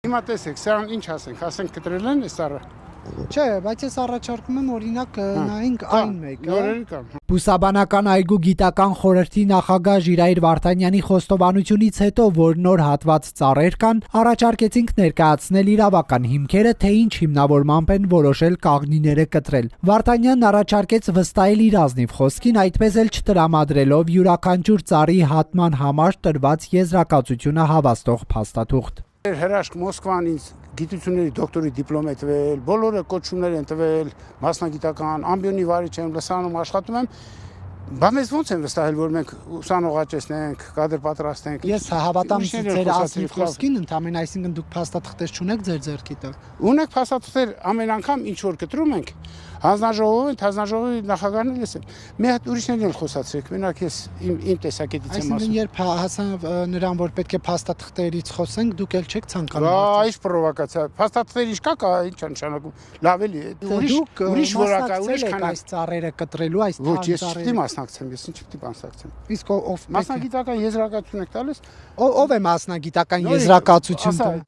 Հիմա տեսեք, սրան ինչ ասենք կտրել են այս առը։ Չէ, բայց ես առաջարկում եմ օրինակ նայենք այն մեկը։ Նորերը կան։ Բուսաբանական այգու գիտական խորհրդի նախագահ Ժիրայր Վարդանյանի խոստովանությունից հետո, որ նոր հատված ծառեր կան, առաջարկեցինք ներկայացնել իրավական հիմքերը, թե ինչ հիմնավորմամբ են որոշել կաղնիները կտրել։ Վարդանյանն առաջարկեց վստահել իր ազնիվ խոսքին, այդպես էլ չտրամադրելով յուրաքանչյուր ծառի հատման համար տրված եզրակացությունը հավաստող փաստաթուղթ։ Հրաշք Մոսկվան ինձ գիտությունների դոկտորի դիպլոմ է տվել, բոլորը կոչումներ են տվել, մասնագիտական, ամբիոնի վարիչ եմ, լսանում աշխատում եմ։ Բա մեզ ոնց են վստահել, որ մենք ուսանող աճեցնենք, կադր պատրաստենք։ Ես հավատամ ձեր ազնիվ խոսքին, ընդամենը, այսինքն դուք փաստաթղթեր չունեք ձեր ձեռքի տակ։ Ունենք փաստաթղթեր, ամեն անգամ ինչ որ կտրում ենք, հանձնաժողովի նախագահն էլ եմ։ Մի հատ ուրիշներին էլ խոսացրեք, մենակ ես իմ տեսակետից եմ ասում։ Այսինքն երբ հասավ նրան, որ պետք է փաստաթղթերից խոսենք, դուք էլ չեք ցանկանում։ Այս պրովոկացիա, փաստաթղթեր ինչ կա, ինչ է նշանակում։ Լավ էլի է։ Ուրիշ որակա, ուրիշ քան այս ծառերը կտրելու, այս Ոչ, ես չպետք է մասնակցեմ, ես ինչ պիտի մասնակցեմ։ Իսկ ով Մասնագիտական եզրակացություն եք տալիս։ Ով է մասնագիտական եզրակացություն տալիս։